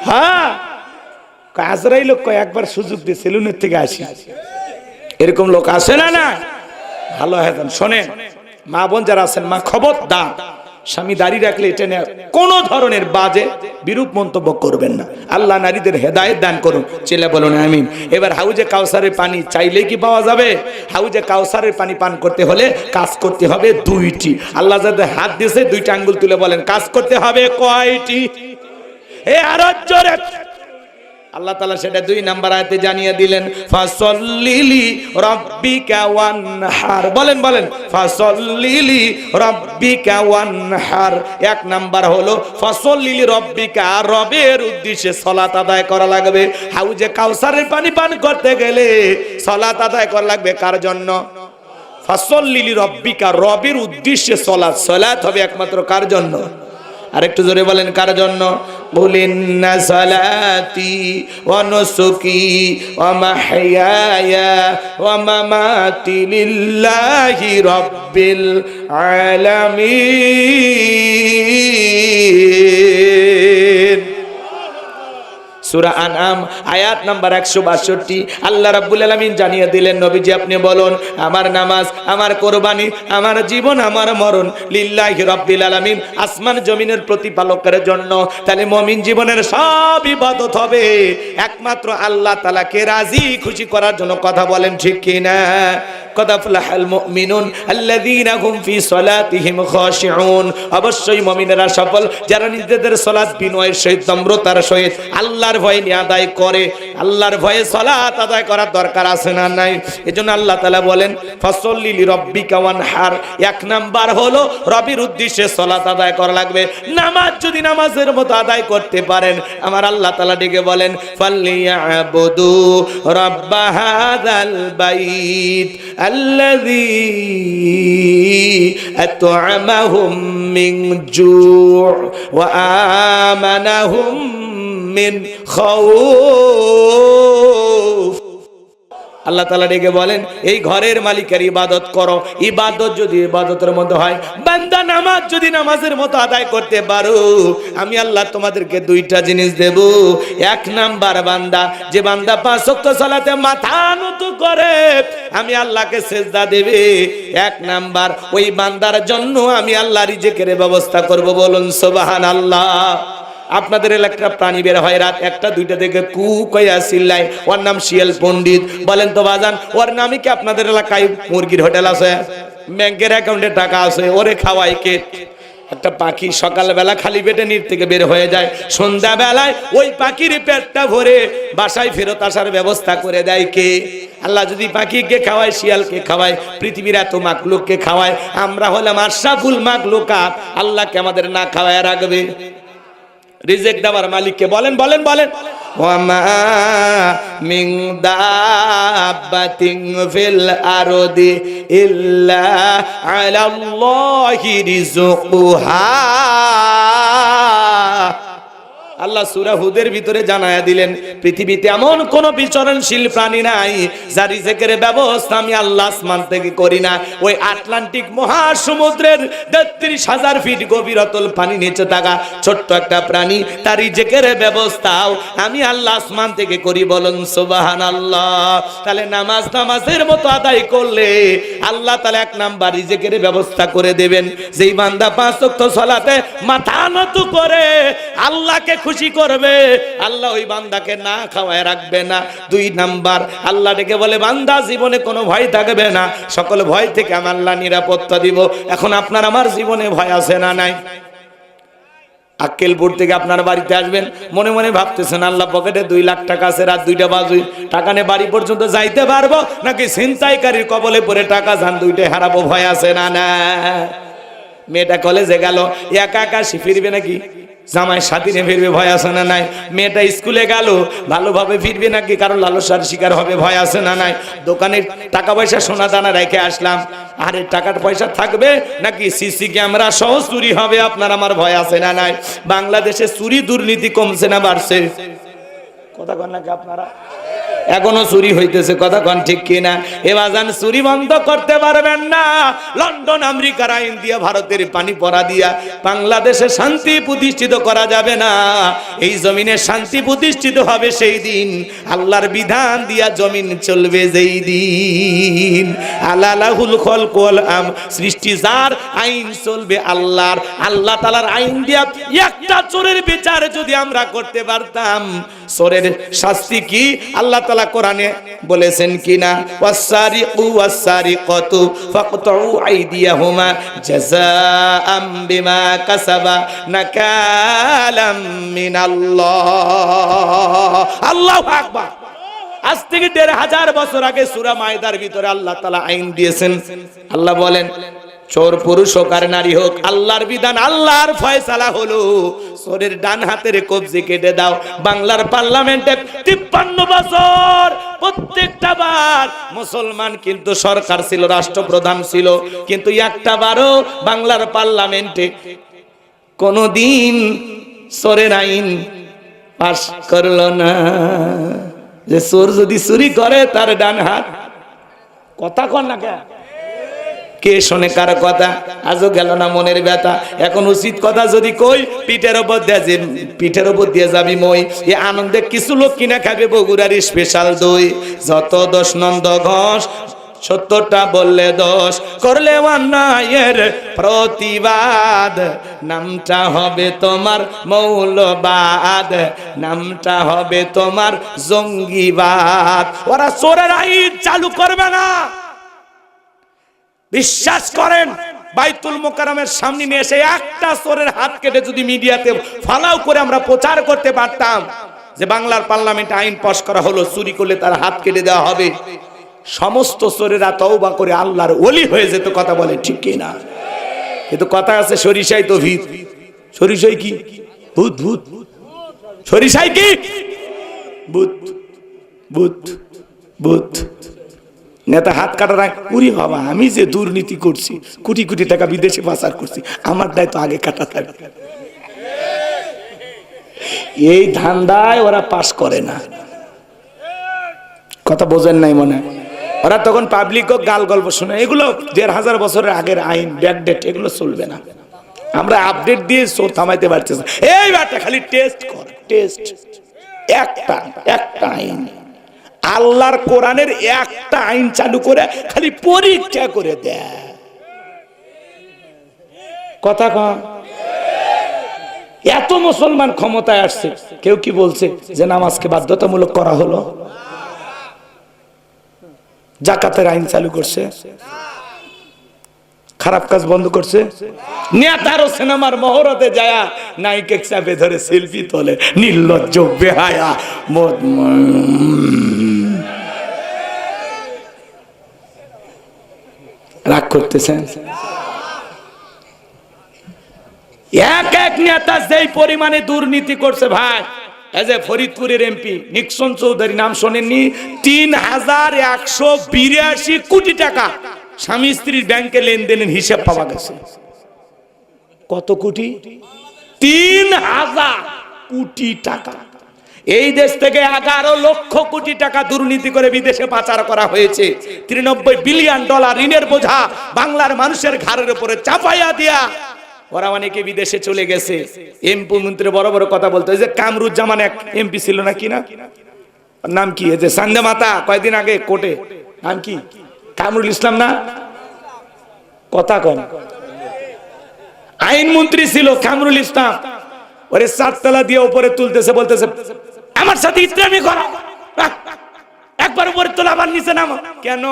হ্যাঁ, আজরাইল কয় একবার সুযোগ দিয়ে সেলুনের থেকে আসি। এরকম লোক আছে না? না, ভালো হয়ে যান। শোনেন মা বোন যারা আছেন, মা খবরদার, স্বামী দাড়ি রাখলে এটা নিয়ে কোন ধরনের বাজে বিরূপ মন্তব্য করবেন না। আল্লাহ নারীদের হেদায়েত দান করুন। ছেলে বলুন আমিন। এবার হাউজে কাউসারের পানি চাইলে কি পাওয়া যাবে? হাউজে কাউসারের পানি পান করতে হলে কাজ করতে হবে 2টি। আল্লাহ যাদের হাত দিয়েছে 2টা আঙ্গুল তুলে বলেন কাজ করতে হবে কয়টি? এ আরো জোরে আল্লাহ তাআলা সেটা 2 নাম্বার আয়াতে জানিয়ে দিলেন, ফাসল্লিলি রাব্বিকা ওয়ানহার। বলেন বলেন, ফাসল্লিলি রাব্বিকা ওয়ানহার। 1 নাম্বার হলো ফাসল্লিলি রাব্বিকা, রবের উদ্দেশ্যে সালাত আদায় করা লাগবে। হাউজে কাউসারের পানি পান করতে গেলে সালাত আদায় করা লাগবে কার জন্য? ফাসল্লিলি রাব্বিকা, রবের উদ্দেশ্যে সালাত। সালাত হবে একমাত্র কার জন্য? আরেকটু জোরে বলেন কার জন্য? কুলিন্না সালাতি ওয়া নুসুকি ওয়া মাহইয়ায়া ওয়া মামাতি লিল্লাহি রাব্বিল আলামিন। সূরা আনআম আয়াত নাম্বার 162। আল্লাহ রাব্বুল আলামিন জানিয়ে দিলেন, নবীজি আপনি বলুন আমার নামাজ, আমার কুরবানি, আমার জীবন, আমার মরণ লিল্লাহি রাব্বিল আলামিন, আসমান জমিনের প্রতিপালকের জন্য। তাহলে মুমিন জীবনের সব ইবাদত হবে একমাত্র আল্লাহ তাআলাকে রাজি খুশি করার জন্য। কথা বলেন ঠিক কি না? কদ আফলাহাল মুমিনুন আল্লাযীনা হুম ফি সালাতিহিম খাশিউন। অবশ্যই মুমিনেরা সফল যারা নিজেদের সালাত বিনয়ের সহিত, নম্রতার সহিত আল্লাহর ভয় নিয়ে আদায় করে। আল্লাহর ভয়ে সালাত আদায় করার দরকার আছে না নাই? এজন্য আল্লাহ তাআলা বলেন ফাসল্লি লিরাব্বিকা ওয়ানহার। 1 নাম্বার হলো রবের উদ্দেশ্যে সালাত আদায় করা লাগবে। নামাজ যদি নামাজের মতো আদায় করতে পারেন, আমার আল্লাহ তাআলা ডেকে বলেন ফালইয়াবুদু রাব্ব হাযাল বাইত আল্লাযী আত'আমাহুম মিন জু' ওয়া আমানাহুম মিন খাউফ। আল্লাহ তাআলা ডেকে বলেন এই ঘরের মালিকের ইবাদত করো। ইবাদত যদি ইবাদতের মতো হয়, বান্দা নামাজ যদি নামাজের মতো আদায় করতে পারো, আমি আল্লাহ তোমাদেরকে 2টা জিনিস দেব। 1 নাম্বার বান্দা, যে বান্দা 5 ওয়াক্ত সালাতে মাথা নত করে আমি আল্লাহকে সিজদা দেবে, 1 নাম্বার ওই বান্দার জন্য আমি আল্লাহ রিজিকের ব্যবস্থা করব। বলুন সুবহানাল্লাহ। আপনাদের এলাকার প্রাণী বের হয় রাত 1টা-2টা থেকে কু কইয়া চিল্লায়, ওর নাম শিয়াল পণ্ডিত। বলেন তো বাজান, ওর নামে কি আপনাদের এলাকায় মুরগির হোটেল আছে, ব্যাংকের অ্যাকাউন্টে টাকা আছে, ওরে খাওয়াই কে? একটা পাখি সকালবেলা খালি পেটে নির থেকে বের হয়ে যায়, সন্ধ্যাবেলায় ওই পাখির পেটটা ভরে বাসায় ফেরত আসার ব্যবস্থা করে দেয় কে? আল্লাহ যদি পাখিকে খাওয়ায়, শিয়ালকে খাওয়ায়, পৃথিবীর এত মাখলুককে খাওয়ায়, আমরা হলাম আশরাফুল মাখলুকাত, আল্লাহকে আমাদের না খাওয়ায় রাখবে? রিজিক দেওয়ার মালিককে বলেন বলেন বলেন। ওয়ামা মিন দাব্বাতিন ফিল আরদি ইল্লা আলাল্লাহি রিজকুহা। আল্লাহ সূরা হুদের ভিতরে জানায়া দিলেন পৃথিবীতে এমন কোন বিচরণশীল প্রাণী নাই যার রিজেকের ব্যবস্থা আমি আল্লাহ আসমান থেকে করি না। ওই আটলান্টিক মহাসমুদ্রের ৩৩,০০০ ফিট গভীর অতল পানি নিচে থাকা ছোট্ট একটা প্রাণী, তার রিজেকের ব্যবস্থাও আমি আল্লাহ আসমান থেকে করি। বলুন সুবহানাল্লাহ। তাহলে নামাজের মতো আদায় করলে আল্লাহ তাআলা এক নাম্বার রিজেকের ব্যবস্থা করে দেবেন। যেই বান্দা ৫ ওয়াক্ত সালাতে মাথা নত করে আল্লাহকে খুশি করবে, আল্লাহ ওই বান্দাকে না খাওয়ায় রাখবে না। ২ নাম্বার আল্লাহ ডেকে বলে বান্দা জীবনে কোনো ভয় থাকবে না, সকল ভয় থেকে আমি আল্লাহ নিরাপত্তা দিব। এখন আপনার আমার জীবনে ভয় আছে না নাই? আক্কেলপুর থেকে আপনার বাড়িতে আসবেন, মনে মনে ভাবতেছেন আল্লাহ পকেটে ২ লাখ টাকা আছে, রাত ২টা বাজুই টাকা নিয়ে বাড়ি পর্যন্ত যাইতে পারবো নাকি ছিনতাইকারীর কবলে পড়ে টাকা যান ২টাই হারাবো, ভয় আছে না না? মেয়েটা কলেজে গেল, একা একা ফিরবে নাকি জামাই সাথী নিয়ে ফিরবে, ভয় আছে না নাই? মেয়েটা স্কুলে গেল, ভালোভাবে ফিরবে নাকি কারণ লালসার শিকার হবে, ভয় আছে না নাই? দোকানে টাকা পয়সা সোনা দানা রেখে আসলাম, আরে টাকার পয়সা থাকবে নাকি সিসি ক্যামেরা সহ চুরি হবে, আপনার আমার ভয় আছে না নাই? বাংলাদেশে চুরি দুর্নীতি কমছে না বাড়ছে? কথা কন নাকি আপনারা? এখনো চুরি হইতেছে, কথা কন ঠিক কিনা? এবাজান চুরি বন্ধ করতে পারবেন না। লন্ডন আমেরিকার আইন দিয়া, ভারতের পানি পড়া দিয়া বাংলাদেশে শান্তি প্রতিষ্ঠিত করা যাবে না। এই জমিনে শান্তি প্রতিষ্ঠিত হবে সেই দিন, আল্লাহর বিধান দিয়া জমিন চলবে যেই দিন। আলালাহুল খলক ওয়াল আম, সৃষ্টি যার, আইন চলবে আল্লাহর। আল্লাহ তাআলার আইন দিয়া একটা চোরের বিচার যদি আমরা করতে পারতাম, চোরের শাস্তি কি আল্লাহ তাআলা কোরআনে বলেছেন কিনা? ওয়াসারিকু ওয়াসারিকাতু ফাকতাউ আইদিয়াহুমা জাযাআম বিমা কাসাবা নাকালাম মিনাল্লাহ। আল্লাহু আকবার। আজ থেকে ১৫০০ বছর আগে সূরা মায়দার ভিতরে আল্লাহ তাআলা আইন দিয়েছেন। আল্লাহ বলেন চোর পুরুষ হোক আর নারী হোক, আল্লাহর বিধান, আল্লাহর ফয়সালা হলো চোরের ডান হাতের কবজি কেটে দাও। বাংলার পার্লামেন্টে ৫৩ বছর প্রত্যেকটা বার মুসলমান কিন্তু সরকার ছিল, রাষ্ট্রপ্রধান ছিল, কিন্তু একটা বারও বাংলার পার্লামেন্টে কোনদিন চোরের আইন পাস করলো না যে চোর যদি চুরি করে তার ডান হাত। কথা কন না কে? কে শোনে কার কথা? আজও গেল না মনের ব্যথা। এখন উচিত কথা যদি কই, পিঠের উপর দিয়ে যাবি মই। এ আনন্দে কিছু লোক কিনা খাবে বগুড়ার স্পেশাল দই। যত দোষ নন্দ ঘোষ, ৭০টা বললে দোষ, করলে অন্যায়ের প্রতিবাদ, নামটা হবে তোমার মৌলবাদ, নামটা হবে তোমার জঙ্গিবাদ। ওরা চোরের আইন চালু করবে না। বিশ্বাস করেন, বাইতুল মোকাররমের সামনে নিয়ে এসে একটা চোরের হাত কেটে যদি মিডিয়াতে ফালাও করে আমরা প্রচার করতে পারতাম যে বাংলার পার্লামেন্টে আইন পাস করা হলো, চুরি করলে তার হাত কেটে দেওয়া হবে, সমস্ত চোরেরা তওবা করে আল্লাহর ওলি হয়ে যেত। কথা বলে ঠিক কি না? কিন্তু কথা আছে সরিষাই তো ভিত। সরিষাই কি? ভূত। ভূত সরিষাই কি? ভূত। ভূত ভূত। নেতা হাত কাটার আগে, উরি বাবা আমি যে দুর্নীতি করছি, কোটি কোটি টাকা বিদেশে পাচার করছি, আমার দায় তো আগে কাটা থাকবে। এই ধান্দায় ওরা পাস করে না। কথা বোঝেন নাই মনে? ওরা তখন পাবলিকও গাল গল্প শুনে। এগুলো ১৫০০ বছরের আগের আইন, ব্যাকডেট, এগুলো চলবে না। আমরা আপডেট দিয়ে চোর থামাইতে পারছি না। এই ব্যাটা খালি টেস্ট কর, টেস্ট। একটা আইন, আল্লাহর কোরআনের একটা আইন চালু করে খালি পরীক্ষা করে দেয়। কথা কন। এত মুসলমান ক্ষমতায় আসছে, কেউ কি বলছে যে নামাজকে বাধ্যতামূলক করা হলো? জাকাতের আইন চালু করছে, খারাপ কাজ বন্ধ করছে। নেতারও সিনেমার মহরতে যায়া নায়িকা চাপে ধরে সেলফি তোলে, নির্লজ্জ বেহায়া। রাগ করতেছেন? এক নেতা যেই পরিমাণে দুর্নীতি করছে ভাই, এই যে ফরিদপুরের এমপি নিক্সন চৌধুরী, নাম শোনেননি? ৩,১৮২ কোটি টাকা স্বামী স্ত্রীর ব্যাংকে লেনদেনের হিসাব পাওয়া গেছে। কত কোটি? ৩,০০০ কোটি টাকা। এই দেশ থেকে 11 লক্ষ কোটি টাকা দুর্নীতি করে বিদেশে পাচার করা হয়েছে। 93 বিলিয়ন ডলার ঋণের বোঝা বাংলার মানুষের ঘাড়ের উপরে চাপাইয়া দিয়া ওরা অনেকে বিদেশে চলে গেছে। এমপি মন্ত্রী বড় বড় কথা বলতো। এই যে কামরুজ্জামান এক এমপি ছিল না, কি না নাম কি, এই যে সান্দে মাতা কয়েকদিন আগে কোর্টে, নাম কি, কামরুল ইসলাম না, কথা কন, আইন মন্ত্রী ছিল কামরুল ইসলাম। ওরে 7 তলা দিয়ে উপরে তুলতেছে, বলতেছে আমার সাথে ইসলামি করো, একবার উপরে তোলা আবার নিচে নামো। কেন?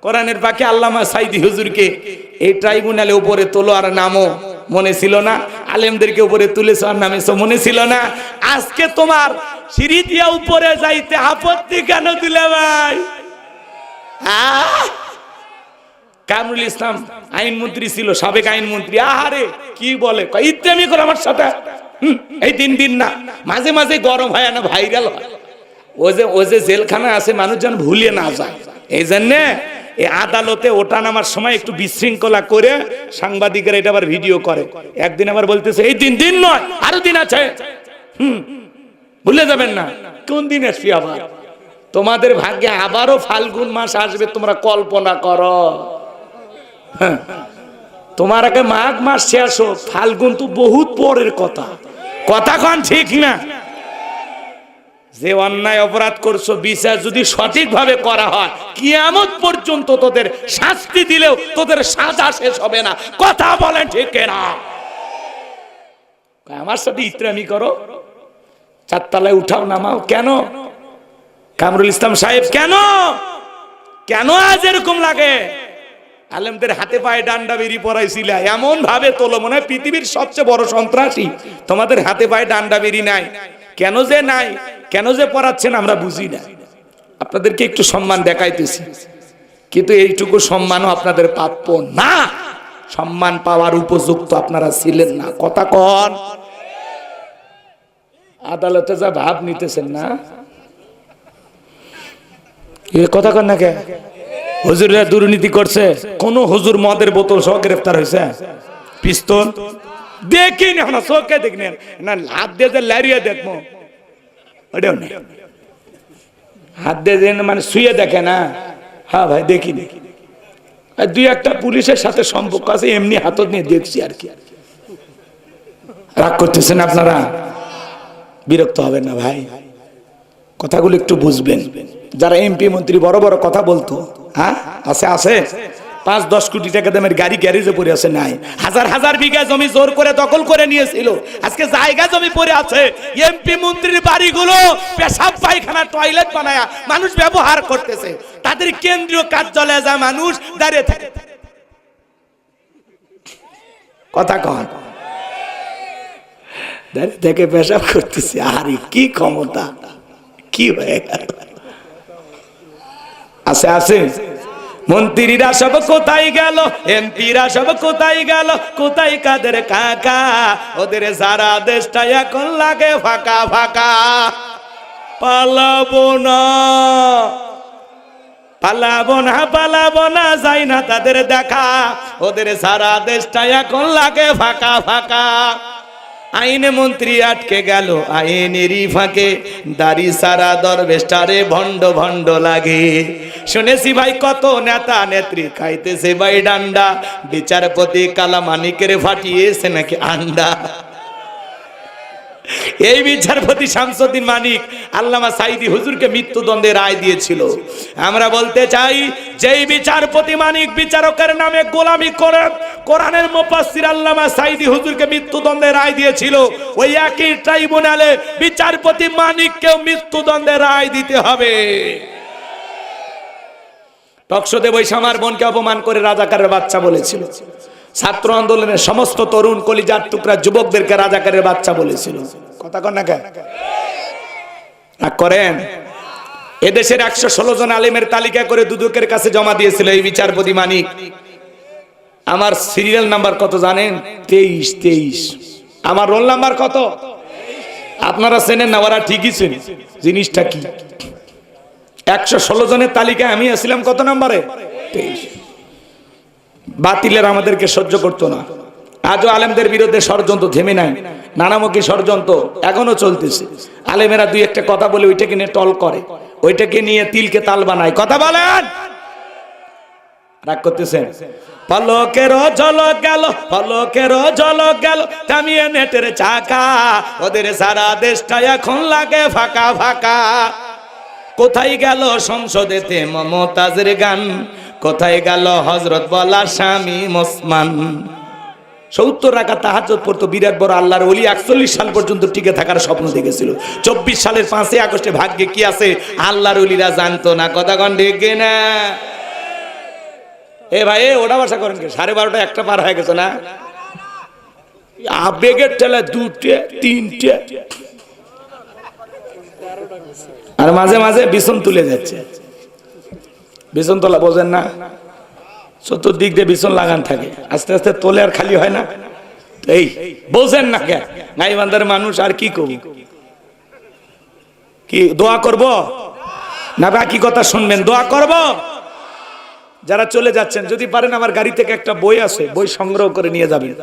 কোরআনের পাকে আল্লামা সাইদি হুজুরকে এই ট্রাইব্যুনালে উপরে তোলো আর নামো মনে ছিল না? আলেমদেরকে উপরে তুলেছ আর নামেছো মনে ছিল না? আজকে তোমার সিঁড়ি দিয়া উপরে যাইতে আপত্তি কেন দিলে ভাই? কামরুল ইসলাম আইনমন্ত্রী ছিল, সাবেক আইনমন্ত্রী। আহারে কি বলে, ইত্তেমি করে আমার সাথে। এই দিন না, মাঝে মাঝে গরম হয় না, ভাইরাল হয়। ও যে জেলখানা আছে মানুষ যেন ভুলে না যায়, এই জন্য এই আদালতে ওঠা নামার সময় একটু বিশৃঙ্খলা করে সাংবাদিকেরা এটা আবার ভিডিও করে। একদিন আবার বলতেছে এই দিন নয়, আরো দিন আছে, ভুলে যাবেন না। কোন দিন আসবি আবার? তোমাদের ভাগ্যে আবারও ফাল্গুন মাস আসবে, তোমরা কল্পনা করো। তোমার আগে মাঘ মাস শেষ হোক, ফাল্গুন তো বহুত পরের কথা। কথা কন ঠিক না? যে অন্যায় অপরাধ করছো বিচার যদি সঠিকভাবে করা হয়, কিয়ামত পর্যন্ত তোদের শাস্তি দিলেও তোদের সাজা শেষ হবে না। কথা বলেন ঠিক না? আমার সাথে ইত্রামি করো, 4 তলায় উঠাও নামাও, কেন? কামরুল ইসলাম সাহেব কেন আজ এরকম লাগে? আলেমদের হাতে পায়ে ডান্ডা বেরি পরাইছিল, এমন ভাবে তোলো মনে হয় পৃথিবীর সবচেয়ে বড় সন্ত্রাসী। তোমাদের হাতে পায়ে ডান্ডা বেরি নাই, কেন যে নাই, কেন যে পড়াচ্ছেন আমরা বুঝি না। আপনাদেরকে একটু সম্মান দেখাইতেছি, কিন্তু এইটুকু সম্মানও আপনাদের প্রাপ্য না। সম্মান পাওয়ার উপযুক্ত আপনারা ছিলেন না। কথা কন। আদালতে যা ভাব নিতেছেন না, এ কথা কন না কে? হুজুররা দুর্নীতি করছে, কোন হুজুর মদের বোতল সহ গ্রেফতার হয়েছে? পিস্তল দেখিনি না, চোখে দেখিনি না, হাত দিয়ে যে লারিয়ে দেখবো ওটাও নেই। হাত দিয়ে মানে শুয়ে দেখে না? হ্যাঁ ভাই দেখিনি। 2-1টা পুলিশের সাথে সম্পর্ক আছে, এমনি হাতত নিয়ে দেখছি আর কি। রাগ করতেছেন আপনারা? বিরক্ত হবেন না ভাই, কথাগুলো একটু বুঝবেন। যারা এমপি মন্ত্রী বড় বড় কথা বলতো, হ্যাঁ আছে 5-10 কোটি টাকা দামের গাড়ি গ্যারেজে পড়ে আছে, নাই হাজার বিঘা জমি জোর করে দখল করে নিয়েছিল, আজকে জায়গা জমি পড়ে আছে। এমপি মন্ত্রীর বাড়িগুলো পেশাব পায়খানা টয়লেট বানায়া মানুষ ব্যবহার করতেছে, তাদের কেন্দ্রীয় কার্যালয়ে যা মানুষ দাঁড়িয়ে থাকে। কথা কন, দাঁড়িয়ে থেকে পেশাব করতেছে। আরে কি ক্ষমতা, কি হয়ে গেল? আছে মন্ত্রীরা সব কোথায় গেল, এমপিরা সব কোথায় গেল, কোথায় কাদের কাকা? ওদের সারা দেশটা এখন লাগে ফাঁকা ফাঁকা। পালাবো না যাই না তাদের দেখা, ওদের সারা দেশটা এখন লাগে ফাঁকা ফাঁকা। আইনে মন্ত্রী আটকে গেল আইনেরই ফাঁকে, দাড়ি সারা দরবেশটারে ভণ্ড ভণ্ড লাগে। শুনেছি ভাই কত নেতা নেত্রী খাইতেছে ভাই ডান্ডা, বিচারপতি কালামানিকের ফাটিয়েছে নাকি আন্ডা। এই বিচারপতি শামসুদ্দিন মানিক আল্লামা সাইদি হুজুরকে মৃত্যুদণ্ডের রায় দিয়েছিল। আমরা বলতে চাই, যেই বিচারপতি মানিক বিচারকের নামে গোলামি করে কোরআনের মুফাসসির আল্লামা সাইদি হুজুরকে মৃত্যুদণ্ডের রায় দিয়েছিল, ওই একই ট্রাইব্যুনালে বিচারপতি মানিককেও মৃত্যুদণ্ডের রায় দিতে হবে। টকশোতে বৈশা আমার বোনকে অপমান করে রাজাকারের বাচ্চা বলেছিল। ছাত্র আন্দোলনের সমস্ত তরুণ কলিজার টুকরা যুবকদেরকে রাজাকারের বাচ্চা বলেছিল। কথা কন না কেন? করেন। এদেশের 116 জন আলেমের তালিকা করে দুদকের কাছে জমা দিয়েছিল এই বিচারপতি মানিক। আমার সিরিয়াল নাম্বার কত জানেন? 23। আমার রোল নাম্বার কত? আপনারা চেনেন না, ওরা ঠিকই চেনে জিনিসটা কি। 116 জনের তালিকায় আমি আসছিলাম কত নম্বরে? 23। বাতিলের আমাদেরকে সহ্য করতো না। আজও আলেমদের বিরুদ্ধে ষড়যন্ত্র থেমে নাই, নানামুখী ষড়যন্ত্র এখনো চলতেছে। আলেমেরা দুই একটা কথা বলে ওইটাকে নিয়ে টল করে, ওইটাকে নিয়ে তিলকে তাল বানায়। কথা বলেন, রাগ করতেছেন? পলকের ঝলক গেল, পলকের ঝলক গেল, থামিয়ে নেটের চাকা, ওদের সারা দেশটা এখন লাগে ফাঁকা ফাঁকা। কোথায় গেল সংসদেতে মমতাজের গান, কোথায় গেল হযরত বলা স্বামী ওসমান। 70 রাকাত তাহাজ্জুদ পড়তো বিরাট বড় আল্লাহর ওলি, 41 সাল পর্যন্ত টিকে থাকার স্বপ্ন দেখেছিল। 24 সালের 5 আগস্টে ভাগ্যে কি আছে আল্লাহর ওলিরা জানতো না। কথা কন ঠিক না? এ ভাই ওটা বাসা করেন কি? 12:30 একটা পার হয়ে গেছে না? আবেগের ঠেলা 2টে 3টে, আর মাঝে মাঝে বিছন তুলে যাচ্ছে। বিছন তোলা বোঝেন না? চতুর্দিক দিয়ে বিছন লাগান থাকে, আস্তে আস্তে তোলে আর খালি হয় না। এই বোঝেন না কে? গাইবান্ধার মানুষ আর কি করব? কি দোয়া করব না বাকি কথা শুনবেন? দোয়া করব। যারা চলে যাচ্ছেন যদি পারেন আমার গাড়ি থেকে একটা বই আছে, বই সংগ্রহ করে নিয়ে যাবেন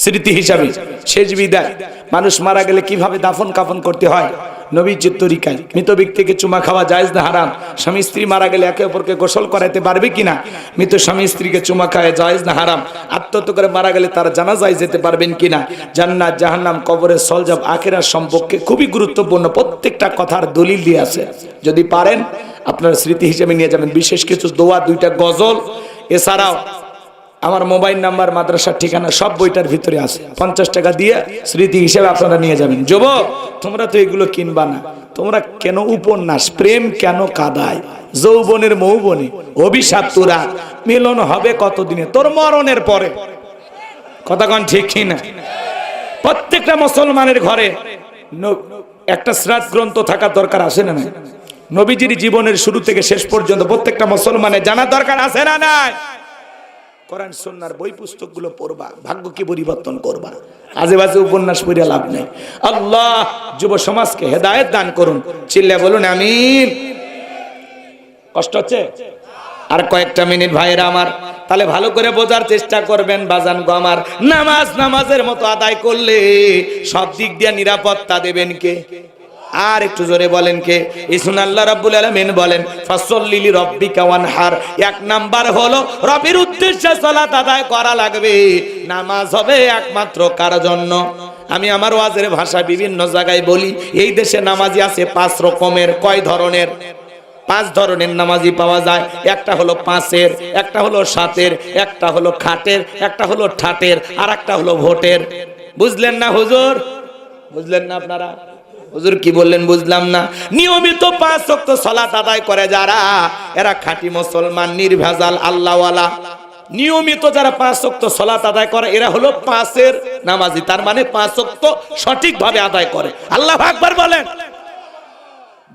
স্মৃতি হিসাবে। শেষ বিদায়, মানুষ মারা গেলে কিভাবে দাফন কাফন করতে হয় নবীজির তরিকায়। মৃত ব্যক্তিকে চুমা খাওয়া জায়েজ না হারাম? স্বামী স্ত্রী মারা গেলে একে অপরকে গোসল করাইতে পারবে কিনা? মৃত স্বামী স্ত্রীকে চুমা খাওয়া জায়েজ না হারাম? আত্মহত্যা করে মারা গেলে তার জানাজায় যেতে পারবেন কিনা? জান্নাত জাহান্নাম কবরের সলজব আখিরাত সম্পর্কে খুবই গুরুত্বপূর্ণ প্রত্যেকটা কথার দলিল দিয়ে আছে। যদি পারেন আপনার স্মৃতি হিসেবে নিয়ে যাবেন। বিশেষ কিছু দোয়া, 2টা গজল, এছাড়াও আমার মোবাইল নাম্বার, মাদ্রাসার ঠিকানা সব বইটার ভিতরে আছে। 50 টাকা দিয়ে স্মৃতি হিসেবে আপনারা নিয়ে যাবেন। যুবক তোমরা তো এগুলো কিনবা না, তোমরা কেন উপন্যাস প্রেম কেন কাদায়? যৌবনের মৌবনে অভিশাপ তোরা, মিলন হবে কতদিনে? তোর মরণের পরে। কথা কন ঠিক কিনা? প্রত্যেকটা মুসলমানের ঘরে একটা সিরাত গ্রন্থ থাকা দরকার, আছে না নাই? নবীজির জীবনের শুরু থেকে শেষ পর্যন্ত প্রত্যেকটা মুসলমানের জানা দরকার, আছে না নাই? কোরআন সুন্নাহর বই পুস্তকগুলো পড়বা, ভাগ্য কি পরিবর্তন করবা। আজে বাজে উপন্যাস পড়ে লাভ নেই। আল্লাহ যুব সমাজকে হেদায়েত দান করুন। চিল্লা বলুন আমিন। কষ্ট হচ্ছে? আর কয়েকটা মিনিট ভাইরা আমার, তাহলে ভালো করে বোঝার চেষ্টা করবেন। বাজান গো আমার, নামাজ নামাজের মতো আদায় করলে সব দিক দিয়ে নিরাপত্তা দেবেন কে? আর একটু জোরে বলেন কে? ইসুন আল্লাহ রাব্বুল আলামিন বলেন ফাসল্লি লিরাব্বিকা ওয়ানহার। 1 নাম্বার হলো রবের উদ্দেশ্যে সালাত আদায় করা লাগবে। নামাজ হবে একমাত্র কার জন্য? আমি আমার ওয়াজের ভাষা বিভিন্ন জায়গায় বলি, এই দেশে নামাজি আছে 5 রকমের। কয় ধরনের? 5 ধরনের নামাজি পাওয়া যায়। একটা হলো 5-এর, একটা হলো 7-এর, একটা হলো খাটের, একটা হলো ঠাটের, আর একটা হলো ভোটের। বুঝলেন না হুজুর? বুঝলেন না আপনারা? হুজুর কি বললেন বুঝলাম না। নিয়মিত 5 ওয়াক্ত সালাত আদায় করে যারা, এরা খাঁটি মুসলমান, নির্ভেজাল আল্লাহওয়ালা। নিয়মিত যারা 5 ওয়াক্ত সালাত আদায় করে এরা হলো 5-এর নামাজি, তার মানে 5 ওয়াক্ত সঠিকভাবে আদায় করে। আল্লাহু আকবার বলেন।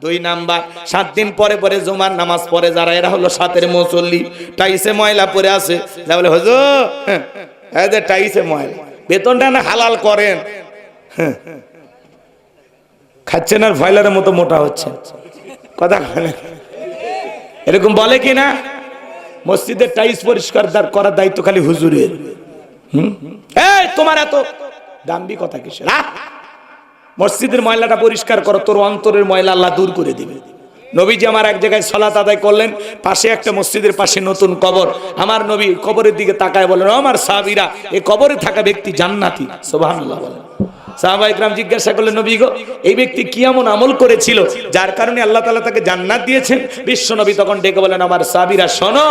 2 নাম্বার, 7 দিন পরে পরে জুমার নামাজ পড়ে যারা, এরা হলো 7-এর মুসল্লি। টাইসে ময়লা পড়ে আছে, যা বলে হুজুর এদের টাইসে ময়লা, বেতনটা না হালাল করেন। খাচ্ছেন আর ফাইলারের মতো মোটা হচ্ছে। কথা এরকম বলে কি না? মসজিদের টাইলস পরিষ্কার করার দায়িত্ব খালি হুজুরের। এই তোমার এত দাম্বি কথা কিসের? মসজিদের ময়লাটা পরিষ্কার করো, তোর অন্তরের ময়লা আল্লাহ দূর করে দিবে। নবীজি আমার এক জায়গায় সালাত আদায় করলেন, পাশে একটা মসজিদের পাশে নতুন কবর। আমার নবী কবরের দিকে তাকায় বলেন, আমার সাহাবীরা এই কবরে থাকা ব্যক্তি জান্নাতি। সুবহানাল্লাহ বলেন। সাহাবা ইকরাম জিজ্ঞাসা করলেন, নবী গো এই ব্যক্তি কি এমন আমল করেছিল যার কারণে আল্লাহ তাআলা তাকে জান্নাত দিয়েছেন? বিশ্ব নবী তখন ডেকে বলেন, আমার সাহাবীরা শোনো,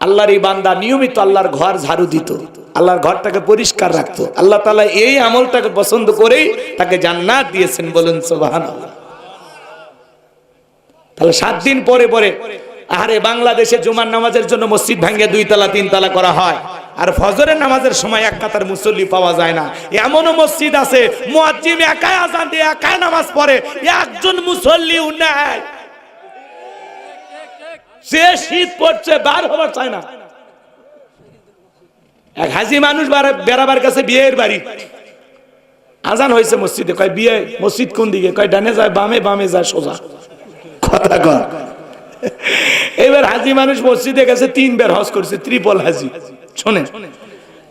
আল্লাহর এই বান্দা নিয়মিত আল্লাহর ঘর ঝাড়ু দিত, আল্লাহর ঘরটাকে পরিষ্কার রাখতো। আল্লাহ তাআলা এই আমলটাকে পছন্দ করেই তাকে জান্নাত দিয়েছেন। বলুন সুবহানাল্লাহ। তাহলে 7 দিন পরে পরে, আরে বাংলাদেশে জুমার নামাজের জন্য মসজিদ ভাঙিয়ে 2 তলা 3 তলা করা হয়, আর ফজরের নামাজের সময় এক কাতার মুসল্লি পাওয়া যায় না। এমনও মসজিদ আছে মুয়াজ্জিন একাই আযান দিয়ে একাই নামাজ পড়ে, একজন মুসল্লিও নাই। সে শীত পড়ছে, বার হবার চায় না। এক হাজি মানুষ বেড়াবার কাছে বিয়ের বাড়ি, আজান হয়েছে মসজিদে, কয় বিয়ে মসজিদ কোন দিকে, কয় ডানে যায় বামে, বামে যায় সোজা। কথা কর। এবার হাজি মানুষ মসজিদে গেছে, 3 বার হজ করছে, ট্রিপল হাজি। শোনেন,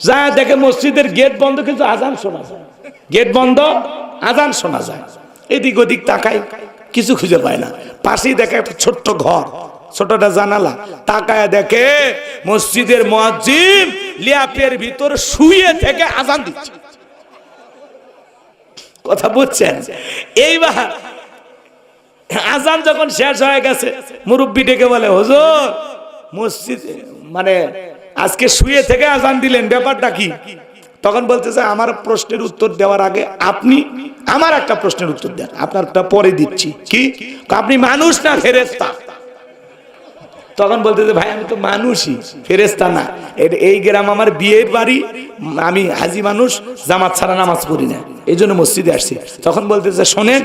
যা দেখে মসজিদের গেট বন্ধ, কিন্তু আজান শোনা যায়। গেট বন্ধ, আজান শোনা যায়। এদিক ওদিক তাকায়, কিছু খুঁজে পায় না। পাশেই দেখে একটা ছোট্ট ঘর, ছোটটা জানালা, তাকায় দেখে মসজিদের মুয়াজ্জিন লিয়াপের ভিতর শুয়ে থেকে আজান দিচ্ছে। কথা বুঝছেন? এইবার আজান যখন শেষ হয়ে গেছে, মুরব্বি ডেকে বলে, হুজুর মসজিদ মানে আজকে শুয়ে থেকে আজান দিলেন, ব্যাপারটা কি? তখন বলতেছে, আমার প্রশ্নের উত্তর দেওয়ার আগে আপনি আমার একটা প্রশ্নের উত্তর দেন, আপনারটা পরে দিচ্ছি। কি? আপনি মানুষ না ফেরেশতা? তখন বলতেছে, ভাই আমি তো মানুষই, ফেরেশতা না। এই গ্রাম আমার বিয়ের বাড়ি, আমি হাজি মানুষ, জামাত ছাড়া নামাজ পড়ি না, এই জন্য মসজিদে আসছি। তখন বলতেছে, শোনেন,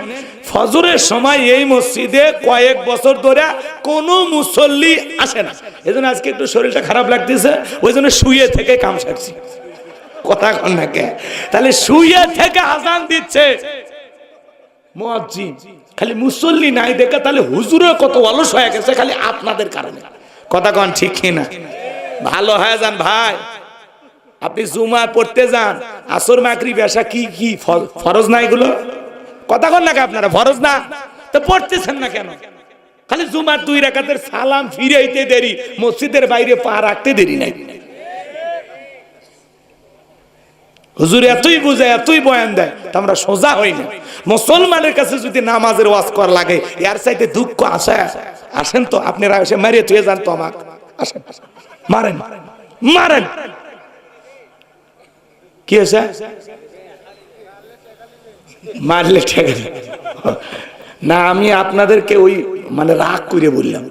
ফজরের সময় এই মসজিদে কয়েক বছর ধরে কোনো মুসল্লি আসে না, এই জন্য আজকে একটু শরীরটা খারাপ লাগতেছে, ওই জন্য শুয়ে থেকে কাম সারছি। কথা কন না কে? তাহলে শুয়ে থেকে আজান দিচ্ছে মুয়াজ্জিন, খালি মুসল্লি নাই দেখে, তাহলে হুজুরও কত অলস হয়ে গেছে খালি আপনাদের কারণে। কথা কন ঠিক কিনা? ভালো হয়ে যান ভাই, আপনি জুমা পড়তে যান, আসর মাগরিব এশা কি কি ফরজ না এগুলো? কথা কন না কে আপনারা? ফরজ না তো পড়তেছেন না কেন? খালি জুমার 2 রাকাতের সালাম ফিরাইতে দেরি, মসজিদের বাইরে পা রাখতে দেরি নাই। হুজুর এতই বুঝায়, এতই বয়ান দেয়, তা আমরা সোজা হই না। মুসলমানের কাছে যদি নামাজের ওয়াজ করা লাগে, এর চাইতে দুঃখ আসে? আসেন তো আপনারা, এসে মারিয়ে তুই যান তো আমাকে, আসেন মারেন মারেন। কি হয়েছে? মারলে ঠিক না, আমি আপনাদেরকে ওই মানে রাগ করে বললাম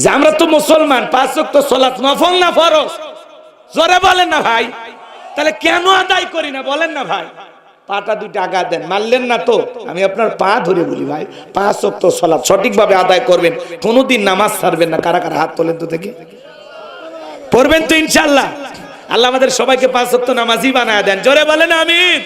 যে আমরা তো মুসলমান, 5 ওয়াক্ত সালাত নফল না ফরজ? জোরে বলেন না ভাই। তাহলে কেন আদায় করি না বলেন না ভাই? পাটা 2টা আগা দেন, মারলেন না তো? আমি আপনার পা ধরে বলি ভাই, 5 ওয়াক্ত সালাত সঠিকভাবে আদায় করবেন, কোনোদিন নামাজ ছাড়বেন না। কারা কারা হাত তোলেন তো দেখি? পড়বেন তো ইনশাআল্লাহ? আল্লাহ আমাদের সবাইকে 5 ওয়াক্ত নামাজি বানায় দেন। জোরে বলেন আমিন।